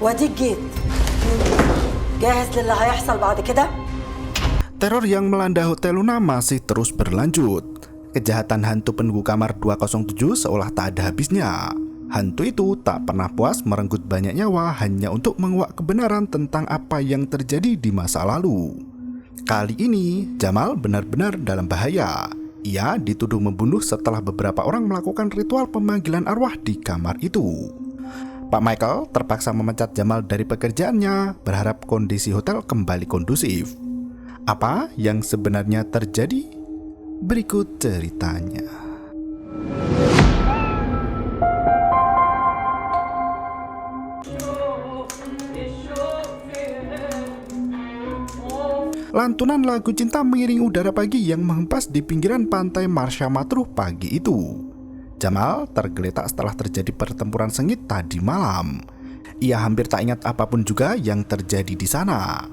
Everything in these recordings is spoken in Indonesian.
واديك جيت. جاهز للي هيحصل بعد كده؟ Teror yang melanda Hotel Luna masih terus berlanjut. Kejahatan hantu penunggu kamar 207 seolah tak ada habisnya. Hantu itu tak pernah puas merenggut banyak nyawa hanya untuk menguak kebenaran tentang apa yang terjadi di masa lalu. Kali ini, Jamal benar-benar dalam bahaya. Ia dituduh membunuh setelah beberapa orang melakukan ritual pemanggilan arwah di kamar itu. Pak Michael terpaksa memecat Jamal dari pekerjaannya, berharap kondisi hotel kembali kondusif. Apa yang sebenarnya terjadi? Berikut ceritanya. Lantunan lagu cinta mengiringi udara pagi yang menghempas di pinggiran pantai Marsha Matruh pagi itu. Jamal tergeletak setelah terjadi pertempuran sengit tadi malam. Ia hampir tak ingat apapun juga yang terjadi di sana.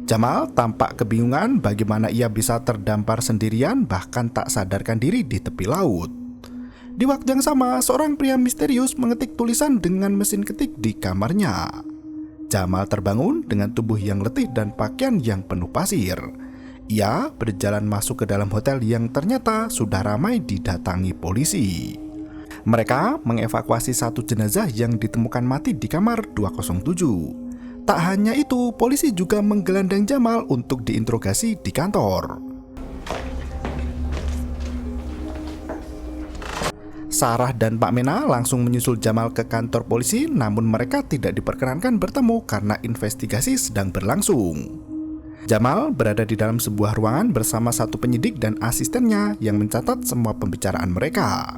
Jamal tampak kebingungan bagaimana ia bisa terdampar sendirian bahkan tak sadarkan diri di tepi laut. Di waktu yang sama, seorang pria misterius mengetik tulisan dengan mesin ketik di kamarnya. Jamal terbangun dengan tubuh yang letih dan pakaian yang penuh pasir. Ia berjalan masuk ke dalam hotel yang ternyata sudah ramai didatangi polisi. Mereka mengevakuasi satu jenazah yang ditemukan mati di kamar 207. Tak hanya itu, polisi juga menggelandang Jamal untuk diinterogasi di kantor. Sarah dan Pak Mena langsung menyusul Jamal ke kantor polisi, namun mereka tidak diperkenankan bertemu karena investigasi sedang berlangsung. Jamal berada di dalam sebuah ruangan bersama satu penyidik dan asistennya yang mencatat semua pembicaraan mereka.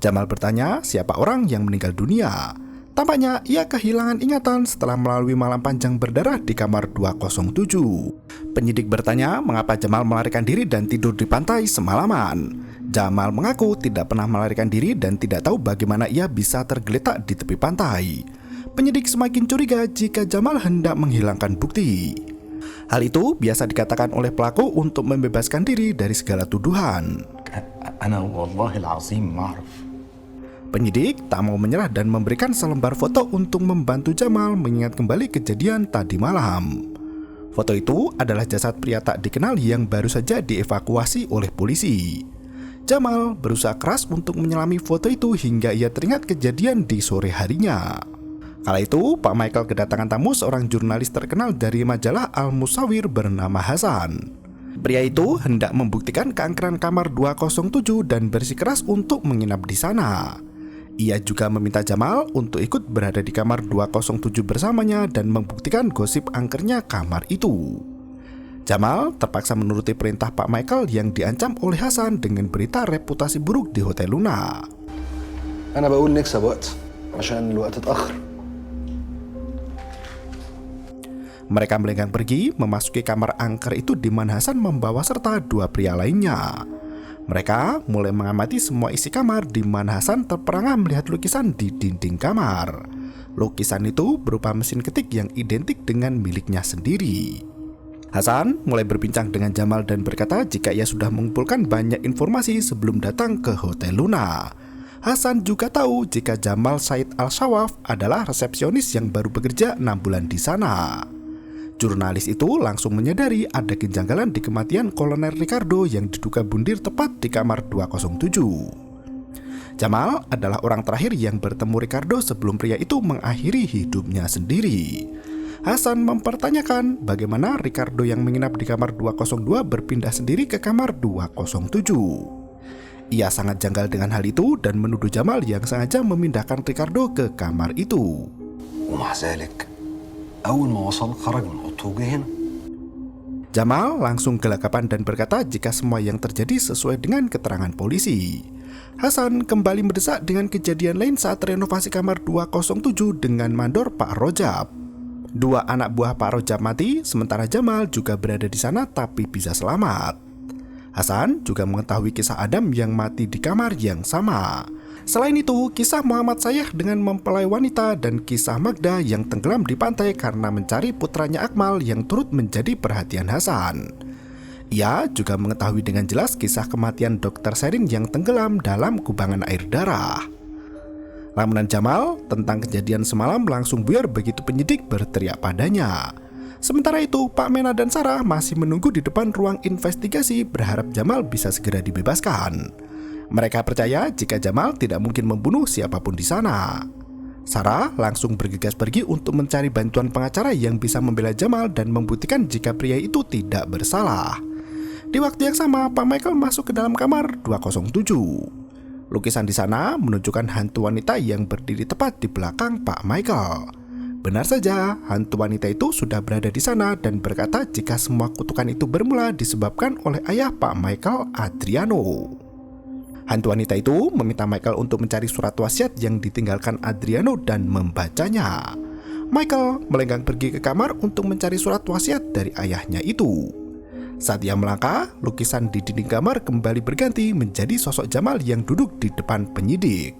Jamal bertanya siapa orang yang meninggal dunia. Tampaknya ia kehilangan ingatan setelah melalui malam panjang berdarah di kamar 207. Penyidik bertanya mengapa Jamal melarikan diri dan tidur di pantai semalaman. Jamal mengaku tidak pernah melarikan diri dan tidak tahu bagaimana ia bisa tergeletak di tepi pantai. Penyidik semakin curiga jika Jamal hendak menghilangkan bukti. Hal itu biasa dikatakan oleh pelaku untuk membebaskan diri dari segala tuduhan. Ana wallahi al-azim ma'ruf. Penyidik tak mau menyerah dan memberikan selembar foto untuk membantu Jamal mengingat kembali kejadian tadi malam. Foto itu adalah jasad pria tak dikenal yang baru saja dievakuasi oleh polisi. Jamal berusaha keras untuk menyelami foto itu hingga ia teringat kejadian di sore harinya. Kala itu, Pak Michael kedatangan tamu seorang jurnalis terkenal dari majalah Al-Musawir bernama Hasan. Pria itu hendak membuktikan keangkeran kamar 207 dan bersikeras untuk menginap di sana. Ia juga meminta Jamal untuk ikut berada di kamar 207 bersamanya dan membuktikan gosip angkernya kamar itu. Jamal terpaksa menuruti perintah Pak Michael yang diancam oleh Hasan dengan berita reputasi buruk di Hotel Luna. أنا بقول نكسب وقت عشان الوقت اتأخر. Mereka melenggang pergi memasuki kamar angker itu di mana Hasan membawa serta dua pria lainnya. Mereka mulai mengamati semua isi kamar di mana Hasan terperangah melihat lukisan di dinding kamar. Lukisan itu berupa mesin ketik yang identik dengan miliknya sendiri. Hasan mulai berbincang dengan Jamal dan berkata jika ia sudah mengumpulkan banyak informasi sebelum datang ke Hotel Luna. Hasan juga tahu jika Jamal Said Al-Shawaf adalah resepsionis yang baru bekerja 6 bulan di sana. Jurnalis itu langsung menyadari ada kejanggalan di kematian Kolonel Ricardo yang diduga bundir tepat di kamar 207. Jamal adalah orang terakhir yang bertemu Ricardo sebelum pria itu mengakhiri hidupnya sendiri. Hasan mempertanyakan bagaimana Ricardo yang menginap di kamar 202 berpindah sendiri ke kamar 207. Ia sangat janggal dengan hal itu dan menuduh Jamal yang sengaja memindahkan Ricardo ke kamar itu. ومع ذلك أول ما وصل خرج من أوضته وجه هنا. Jamal langsung gelagapan dan berkata jika semua yang terjadi sesuai dengan keterangan polisi. Hasan kembali mendesak dengan kejadian lain saat renovasi kamar 207 dengan mandor Pak Rojab. Dua anak buah Pak Rojab mati, sementara Jamal juga berada di sana tapi bisa selamat. Hasan juga mengetahui kisah Adam yang mati di kamar yang sama. Selain itu, kisah Muhammad Sayah dengan mempelai wanita dan kisah Magda yang tenggelam di pantai karena mencari putranya Akmal yang turut menjadi perhatian Hasan. Ia juga mengetahui dengan jelas kisah kematian Dr. Serin yang tenggelam dalam kubangan air darah. Lamunan Jamal tentang kejadian semalam langsung buyar begitu penyidik berteriak padanya. Sementara itu, Pak Mena dan Sarah masih menunggu di depan ruang investigasi berharap Jamal bisa segera dibebaskan. Mereka percaya jika Jamal tidak mungkin membunuh siapapun di sana. Sarah langsung bergegas pergi untuk mencari bantuan pengacara yang bisa membela Jamal dan membuktikan jika pria itu tidak bersalah. Di waktu yang sama, Pak Michael masuk ke dalam kamar 207. Lukisan di sana menunjukkan hantu wanita yang berdiri tepat di belakang Pak Michael. Benar saja, hantu wanita itu sudah berada di sana dan berkata jika semua kutukan itu bermula disebabkan oleh ayah Pak Michael, Adriano. Hantu wanita itu meminta Michael untuk mencari surat wasiat yang ditinggalkan Adriano dan membacanya. Michael melenggang pergi ke kamar untuk mencari surat wasiat dari ayahnya itu. Saat ia melangkah, lukisan di dinding kamar kembali berganti menjadi sosok Jamal yang duduk di depan penyidik.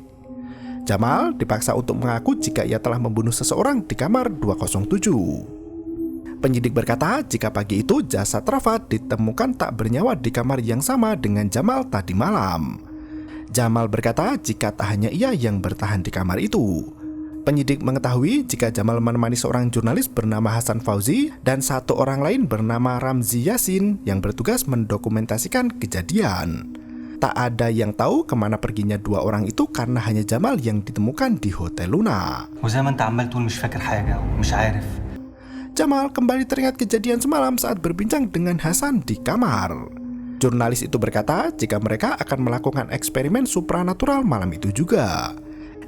Jamal dipaksa untuk mengaku jika ia telah membunuh seseorang di kamar 207. Penyidik berkata jika pagi itu jasad Rafat ditemukan tak bernyawa di kamar yang sama dengan Jamal tadi malam. Jamal berkata jika tak hanya ia yang bertahan di kamar itu. Penyidik mengetahui jika Jamal menemani seorang jurnalis bernama Hasan Fauzi dan satu orang lain bernama Ramzi Yasin yang bertugas mendokumentasikan kejadian. Tak ada yang tahu kemana perginya dua orang itu karena hanya Jamal yang ditemukan di Hotel Luna. وزي ما انت عمال تقول مش فاكر حاجة ومش عارف. Jamal kembali teringat kejadian semalam saat berbincang dengan Hasan di kamar. Jurnalis itu berkata jika mereka akan melakukan eksperimen supranatural malam itu juga.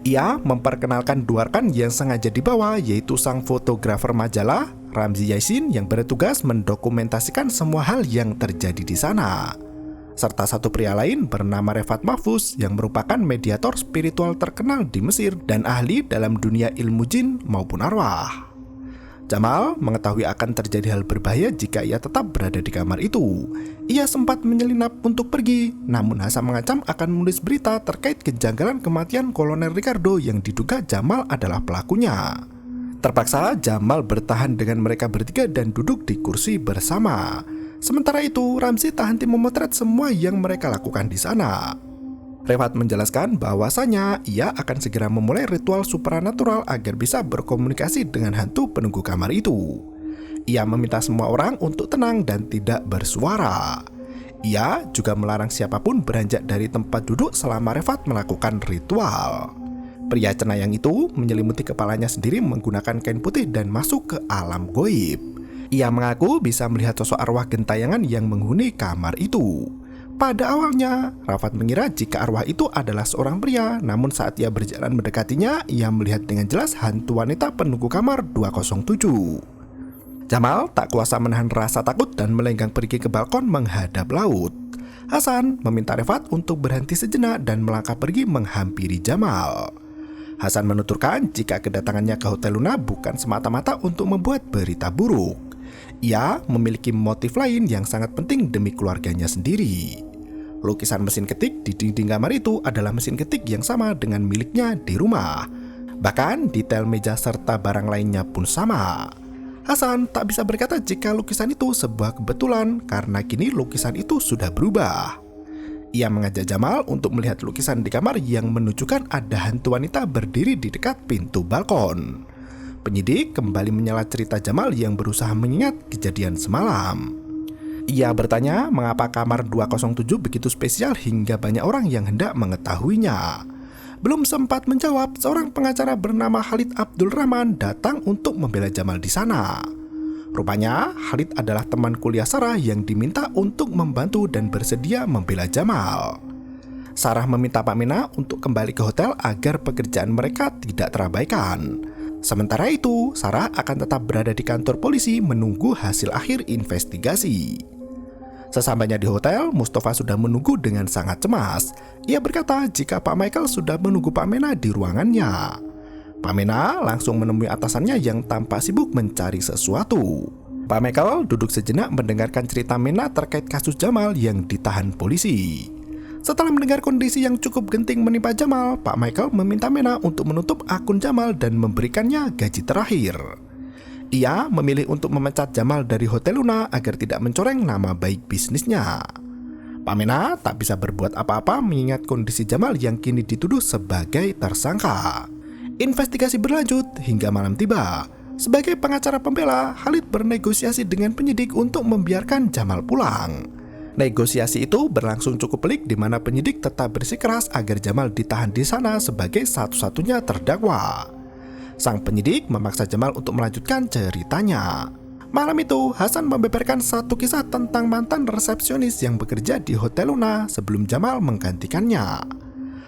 Ia memperkenalkan dua rekan yang sengaja dibawa, yaitu sang fotografer majalah, Ramzi Yasin, yang bertugas mendokumentasikan semua hal yang terjadi di sana, serta satu pria lain bernama Refat Mahfuz yang merupakan mediator spiritual terkenal di Mesir dan ahli dalam dunia ilmu jin maupun arwah. Jamal mengetahui akan terjadi hal berbahaya jika ia tetap berada di kamar itu. Ia sempat menyelinap untuk pergi, namun Hasan mengancam akan menulis berita terkait kejanggalan kematian Kolonel Ricardo yang diduga Jamal adalah pelakunya. Terpaksa Jamal bertahan dengan mereka bertiga dan duduk di kursi bersama. Sementara itu, Ramzi tak henti memotret semua yang mereka lakukan di sana. Refat menjelaskan bahwasanya ia akan segera memulai ritual supranatural agar bisa berkomunikasi dengan hantu penunggu kamar itu. Ia meminta semua orang untuk tenang dan tidak bersuara. Ia juga melarang siapapun beranjak dari tempat duduk selama Refat melakukan ritual. Pria cenayang itu menyelimuti kepalanya sendiri menggunakan kain putih dan masuk ke alam goib. Ia mengaku bisa melihat sosok arwah gentayangan yang menghuni kamar itu. Pada awalnya, Rafat mengira jika arwah itu adalah seorang pria, namun saat ia berjalan mendekatinya, ia melihat dengan jelas hantu wanita penunggu kamar 207. Jamal tak kuasa menahan rasa takut dan melenggang pergi ke balkon menghadap laut. Hasan meminta Rafat untuk berhenti sejenak dan melangkah pergi menghampiri Jamal. Hasan menuturkan jika kedatangannya ke Hotel Luna bukan semata-mata untuk membuat berita buruk. Ia memiliki motif lain yang sangat penting demi keluarganya sendiri. Lukisan mesin ketik di dinding kamar itu adalah mesin ketik yang sama dengan miliknya di rumah. Bahkan detail meja serta barang lainnya pun sama. Hasan tak bisa berkata jika lukisan itu sebuah kebetulan karena kini lukisan itu sudah berubah. Ia mengajak Jamal untuk melihat lukisan di kamar yang menunjukkan ada hantu wanita berdiri di dekat pintu balkon. Penyidik kembali menyela cerita Jamal yang berusaha mengingat kejadian semalam. Ia bertanya mengapa kamar 207 begitu spesial hingga banyak orang yang hendak mengetahuinya. Belum sempat menjawab, seorang pengacara bernama Khalid Abdul Rahman datang untuk membela Jamal di sana. Rupanya Khalid adalah teman kuliah Sarah yang diminta untuk membantu dan bersedia membela Jamal. Sarah meminta Pak Mena untuk kembali ke hotel agar pekerjaan mereka tidak terabaikan. Sementara itu, Sarah akan tetap berada di kantor polisi menunggu hasil akhir investigasi. Sesampainya di hotel, Mustafa sudah menunggu dengan sangat cemas. Ia berkata jika Pak Michael sudah menunggu Pak Mena di ruangannya. Pak Mena langsung menemui atasannya yang tampak sibuk mencari sesuatu. Pak Michael duduk sejenak mendengarkan cerita Mena terkait kasus Jamal yang ditahan polisi. Setelah mendengar kondisi yang cukup genting menimpa Jamal, Pak Michael meminta Mena untuk menutup akun Jamal dan memberikannya gaji terakhir. Ia memilih untuk memecat Jamal dari Hotel Luna agar tidak mencoreng nama baik bisnisnya. Pak Mena tak bisa berbuat apa-apa mengingat kondisi Jamal yang kini dituduh sebagai tersangka. Investigasi berlanjut hingga malam tiba. Sebagai pengacara pembela, Khalid bernegosiasi dengan penyidik untuk membiarkan Jamal pulang. Negosiasi itu berlangsung cukup pelik di mana penyidik tetap bersikeras agar Jamal ditahan di sana sebagai satu-satunya terdakwa. Sang penyidik memaksa Jamal untuk melanjutkan ceritanya. Malam itu, Hasan membeberkan satu kisah tentang mantan resepsionis yang bekerja di Hotel Luna sebelum Jamal menggantikannya.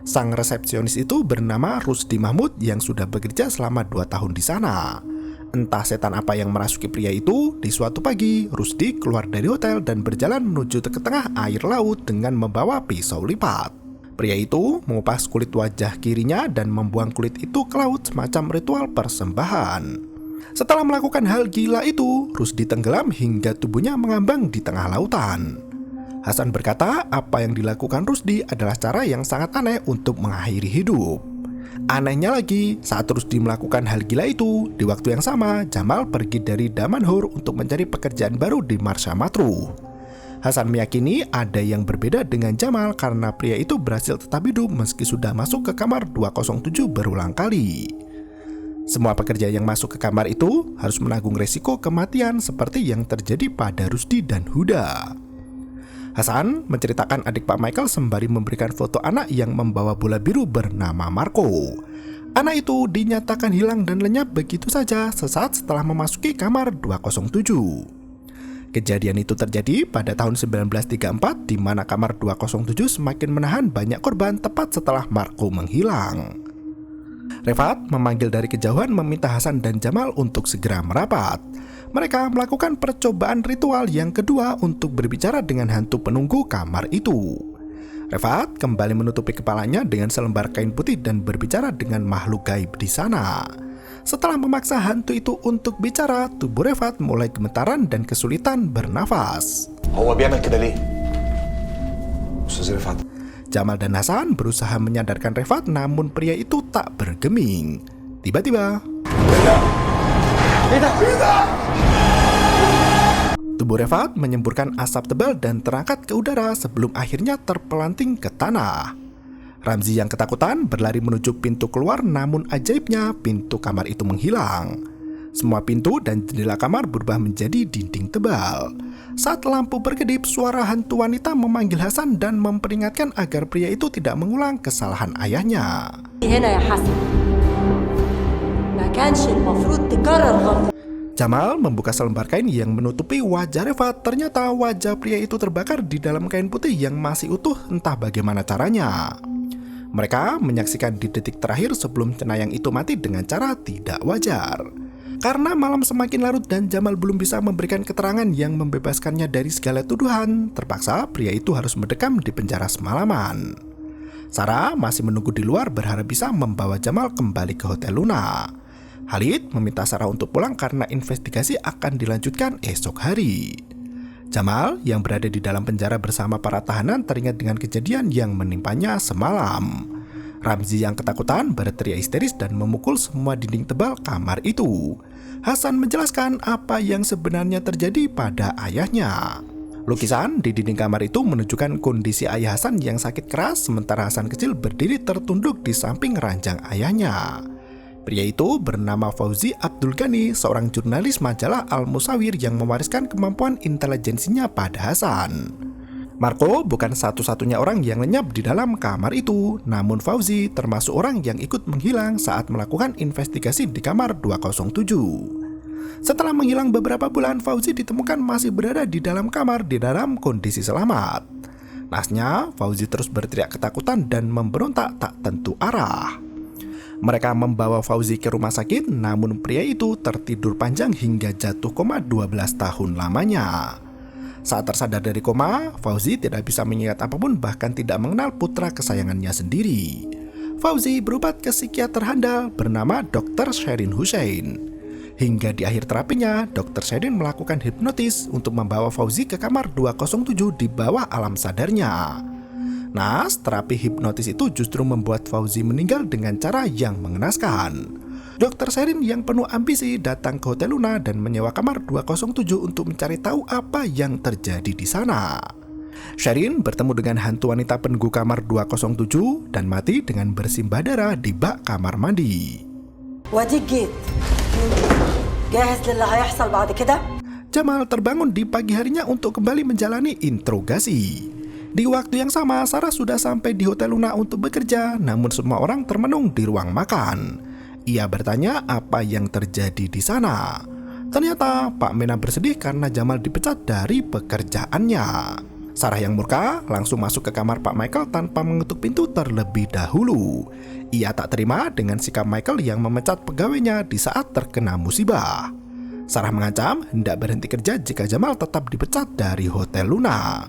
Sang resepsionis itu bernama Rusdi Mahmud yang sudah bekerja selama 2 tahun di sana. Entah setan apa yang merasuki pria itu, di suatu pagi, Rusdi keluar dari hotel dan berjalan menuju ke tengah air laut dengan membawa pisau lipat. Pria itu mengupas kulit wajah kirinya dan membuang kulit itu ke laut semacam ritual persembahan. Setelah melakukan hal gila itu, Rusdi tenggelam hingga tubuhnya mengambang di tengah lautan. Hasan berkata apa yang dilakukan Rusdi adalah cara yang sangat aneh untuk mengakhiri hidup. Anehnya lagi, saat Rusdi melakukan hal gila itu, di waktu yang sama, Jamal pergi dari Damanhur untuk mencari pekerjaan baru di Marsha Matruh. Hasan meyakini ada yang berbeda dengan Jamal karena pria itu berhasil tetap hidup meski sudah masuk ke kamar 207 berulang kali. Semua pekerja yang masuk ke kamar itu harus menanggung resiko kematian seperti yang terjadi pada Rusdi dan Huda. Hasan menceritakan adik Pak Michael sembari memberikan foto anak yang membawa bola biru bernama Marco. Anak itu dinyatakan hilang dan lenyap begitu saja sesaat setelah memasuki kamar 207. Kejadian itu terjadi pada tahun 1934 di mana kamar 207 semakin menahan banyak korban tepat setelah Marco menghilang. Refat memanggil dari kejauhan meminta Hasan dan Jamal untuk segera merapat. Mereka melakukan percobaan ritual yang kedua untuk berbicara dengan hantu penunggu kamar itu. Refat kembali menutupi kepalanya dengan selembar kain putih dan berbicara dengan makhluk gaib di sana. Setelah memaksa hantu itu untuk bicara, tubuh Refat mulai gemetaran dan kesulitan bernafas. هو بيعمل كده ليه؟ أستاذ رفعت Jamal dan Hasan berusaha menyadarkan Refat, namun pria itu tak bergeming. Tiba-tiba, tubuh Refat menyemburkan asap tebal dan terangkat ke udara sebelum akhirnya terpelanting ke tanah. Ramzi yang ketakutan berlari menuju pintu keluar, namun ajaibnya pintu kamar itu menghilang. Semua pintu dan jendela kamar berubah menjadi dinding tebal. Saat lampu berkedip, suara hantu wanita memanggil Hasan dan memperingatkan agar pria itu tidak mengulang kesalahan ayahnya. هنا يا حسن ما كانش المفروض تكرر غلطة. Jamal membuka selembar kain yang menutupi wajah Refat. Ternyata wajah pria itu terbakar di dalam kain putih yang masih utuh, entah bagaimana caranya. Mereka menyaksikan di detik terakhir sebelum cenayang itu mati dengan cara tidak wajar. Karena malam semakin larut dan Jamal belum bisa memberikan keterangan yang membebaskannya dari segala tuduhan, terpaksa pria itu harus mendekam di penjara semalaman. Sarah masih menunggu di luar berharap bisa membawa Jamal kembali ke Hotel Luna. Khalid meminta Sarah untuk pulang karena investigasi akan dilanjutkan esok hari. Jamal yang berada di dalam penjara bersama para tahanan teringat dengan kejadian yang menimpanya semalam. Ramzi yang ketakutan berteriak histeris dan memukul semua dinding tebal kamar itu. Hasan menjelaskan apa yang sebenarnya terjadi pada ayahnya. Lukisan di dinding kamar itu menunjukkan kondisi ayah Hasan yang sakit keras, sementara Hasan kecil berdiri tertunduk di samping ranjang ayahnya. Pria itu bernama Fauzi Abdul Ghani, seorang jurnalis majalah Al-Musawir yang mewariskan kemampuan intelijensinya pada Hasan. Marco bukan satu-satunya orang yang lenyap di dalam kamar itu, namun Fauzi termasuk orang yang ikut menghilang saat melakukan investigasi di kamar 207. Setelah menghilang beberapa bulan, Fauzi ditemukan masih berada di dalam kamar di dalam kondisi selamat. Nasnya, Fauzi terus berteriak ketakutan dan memberontak tak tentu arah. Mereka membawa Fauzi ke rumah sakit, namun pria itu tertidur panjang hingga jatuh koma 12 tahun lamanya. Saat tersadar dari koma, Fauzi tidak bisa mengingat apapun, bahkan tidak mengenal putra kesayangannya sendiri. Fauzi berobat ke psikiater handal bernama Dr. Sherin Hussein. Hingga di akhir terapinya, Dr. Sherin melakukan hipnotis untuk membawa Fauzi ke kamar 207 di bawah alam sadarnya. Nah, terapi hipnotis itu justru membuat Fauzi meninggal dengan cara yang mengenaskan. Dr. Sherin yang penuh ambisi datang ke Hotel Luna dan menyewa kamar 207 untuk mencari tahu apa yang terjadi di sana. Sherin bertemu dengan hantu wanita penunggu kamar 207 dan mati dengan bersimbah darah di bak kamar mandi. واديك جيت جاهز للي هيحصل بعد كده؟ Jamal terbangun di pagi harinya untuk kembali menjalani interogasi. Di waktu yang sama, Sarah sudah sampai di Hotel Luna untuk bekerja, namun semua orang termenung di ruang makan. Ia bertanya apa yang terjadi di sana. Ternyata Pak Mena bersedih karena Jamal dipecat dari pekerjaannya. Sarah yang murka langsung masuk ke kamar Pak Michael tanpa mengetuk pintu terlebih dahulu. Ia tak terima dengan sikap Michael yang memecat pegawainya di saat terkena musibah. Sarah mengancam hendak berhenti kerja jika Jamal tetap dipecat dari Hotel Luna.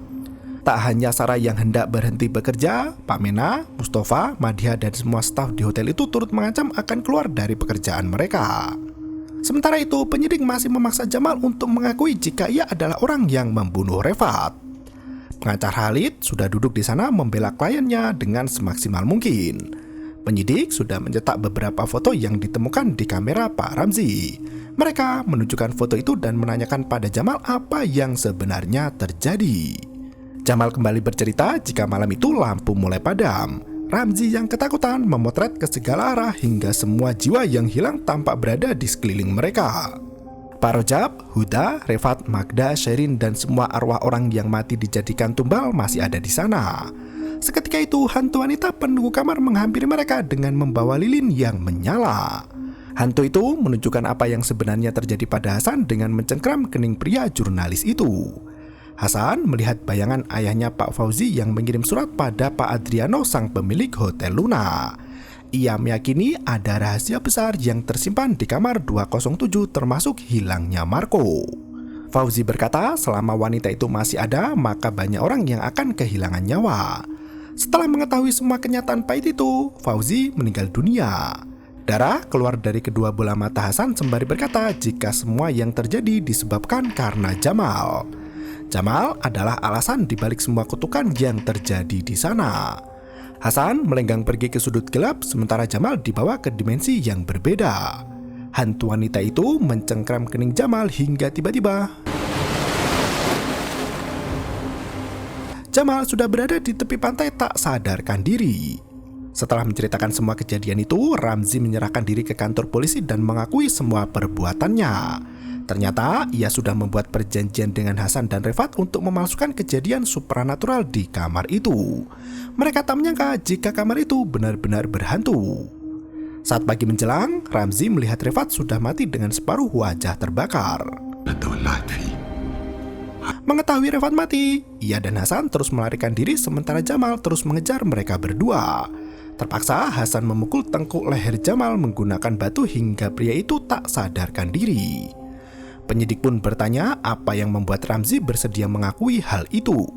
Tak hanya Sarah yang hendak berhenti bekerja, Pak Mena, Mustafa, Madhya dan semua staf di hotel itu turut mengancam akan keluar dari pekerjaan mereka. Sementara itu, penyidik masih memaksa Jamal untuk mengakui jika ia adalah orang yang membunuh Refat. Pengacara Khalid sudah duduk di sana membela kliennya dengan semaksimal mungkin. Penyidik sudah mencetak beberapa foto yang ditemukan di kamera Pak Ramzi. Mereka menunjukkan foto itu dan menanyakan pada Jamal apa yang sebenarnya terjadi. Jamal kembali bercerita jika malam itu lampu mulai padam. Ramzi yang ketakutan memotret ke segala arah hingga semua jiwa yang hilang tampak berada di sekeliling mereka. Pak Rojab, Huda, Refat, Magda, Sherin dan semua arwah orang yang mati dijadikan tumbal masih ada di sana. Seketika itu hantu wanita penunggu kamar menghampiri mereka dengan membawa lilin yang menyala. Hantu itu menunjukkan apa yang sebenarnya terjadi pada Hasan dengan mencengkram kening pria jurnalis itu. Hasan melihat bayangan ayahnya Pak Fauzi yang mengirim surat pada Pak Adriano sang pemilik Hotel Luna. Ia meyakini ada rahasia besar yang tersimpan di kamar 207 termasuk hilangnya Marco. Fauzi berkata selama wanita itu masih ada maka banyak orang yang akan kehilangan nyawa. Setelah mengetahui semua kenyataan pahit itu, Fauzi meninggal dunia. Darah keluar dari kedua bola mata Hasan sembari berkata jika semua yang terjadi disebabkan karena Jamal. Jamal adalah alasan dibalik semua kutukan yang terjadi di sana. Hasan melenggang pergi ke sudut gelap sementara Jamal dibawa ke dimensi yang berbeda. Hantu wanita itu mencengkram kening Jamal hingga tiba-tiba Jamal sudah berada di tepi pantai tak sadarkan diri. Setelah menceritakan semua kejadian itu, Ramzi menyerahkan diri ke kantor polisi dan mengakui semua perbuatannya. Ternyata ia sudah membuat perjanjian dengan Hasan dan Refat untuk memalsukan kejadian supranatural di kamar itu. Mereka tak menyangka jika kamar itu benar-benar berhantu. Saat pagi menjelang, Ramzi melihat Refat sudah mati dengan separuh wajah terbakar. Mengetahui Refat mati, ia dan Hasan terus melarikan diri sementara Jamal terus mengejar mereka berdua. Terpaksa Hasan memukul tengkuk leher Jamal menggunakan batu hingga pria itu tak sadarkan diri. Penyidik pun bertanya apa yang membuat Ramzi bersedia mengakui hal itu.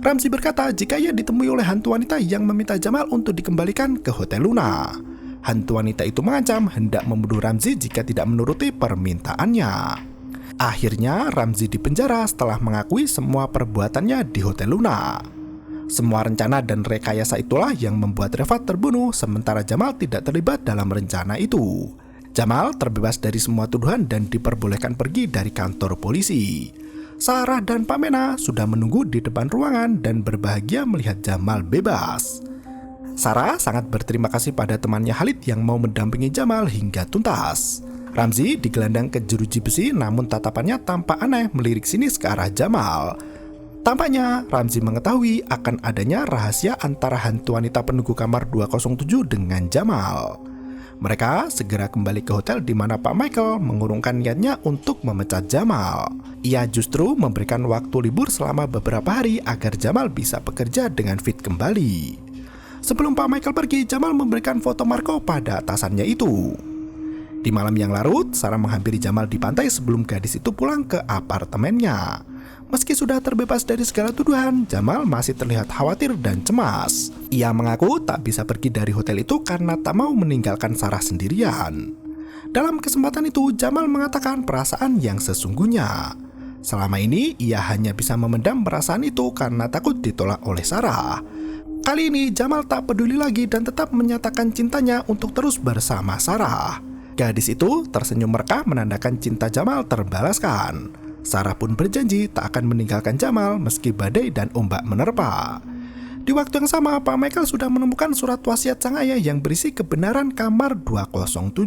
Ramzi berkata jika ia ditemui oleh hantu wanita yang meminta Jamal untuk dikembalikan ke Hotel Luna. Hantu wanita itu mengancam hendak membunuh Ramzi jika tidak menuruti permintaannya. Akhirnya Ramzi dipenjara setelah mengakui semua perbuatannya di Hotel Luna. Semua rencana dan rekayasa itulah yang membuat Refat terbunuh sementara Jamal tidak terlibat dalam rencana itu. Jamal terbebas dari semua tuduhan dan diperbolehkan pergi dari kantor polisi. Sarah dan Pak Mena sudah menunggu di depan ruangan dan berbahagia melihat Jamal bebas. Sarah sangat berterima kasih pada temannya Khalid yang mau mendampingi Jamal hingga tuntas. Ramzi digelandang ke jeruji besi namun tatapannya tampak aneh melirik sinis ke arah Jamal. Tampaknya Ramzi mengetahui akan adanya rahasia antara hantu wanita penunggu kamar 207 dengan Jamal. Mereka segera kembali ke hotel di mana Pak Michael mengurungkan niatnya untuk memecat Jamal. Ia justru memberikan waktu libur selama beberapa hari agar Jamal bisa bekerja dengan fit kembali. Sebelum Pak Michael pergi, Jamal memberikan foto Marco pada atasannya itu. Di malam yang larut, Sarah menghampiri Jamal di pantai sebelum gadis itu pulang ke apartemennya. Meski sudah terbebas dari segala tuduhan, Jamal masih terlihat khawatir dan cemas. Ia mengaku tak bisa pergi dari hotel itu karena tak mau meninggalkan Sarah sendirian. Dalam kesempatan itu, Jamal mengatakan perasaan yang sesungguhnya. Selama ini, ia hanya bisa memendam perasaan itu karena takut ditolak oleh Sarah. Kali ini, Jamal tak peduli lagi dan tetap menyatakan cintanya untuk terus bersama Sarah. Gadis itu tersenyum merka menandakan cinta Jamal terbalaskan. Sarah pun berjanji tak akan meninggalkan Jamal meski badai dan ombak menerpa. Di waktu yang sama, Pak Michael sudah menemukan surat wasiat sang ayah yang berisi kebenaran kamar 207.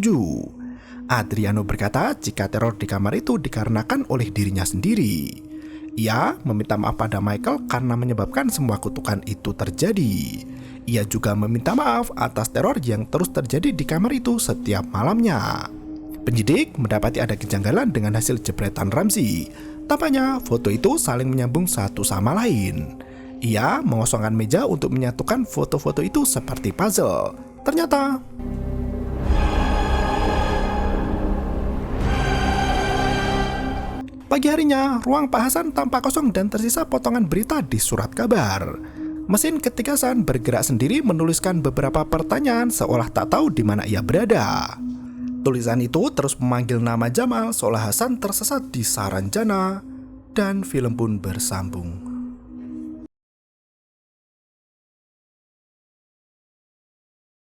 Adriano berkata jika teror di kamar itu dikarenakan oleh dirinya sendiri. Ia meminta maaf pada Michael karena menyebabkan semua kutukan itu terjadi. Ia juga meminta maaf atas teror yang terus terjadi di kamar itu setiap malamnya. Penyidik mendapati ada kejanggalan dengan hasil jepretan Ramzi. Tampaknya foto itu saling menyambung satu sama lain. Ia mengosongkan meja untuk menyatukan foto-foto itu seperti puzzle. Ternyata pagi harinya, ruang Pak Hasan tampak kosong dan tersisa potongan berita di surat kabar. Mesin ketik Hasan bergerak sendiri menuliskan beberapa pertanyaan seolah tak tahu di mana ia berada. Tulisan itu terus memanggil nama Jamal seolah Hasan tersesat di Saranjana, dan film pun bersambung.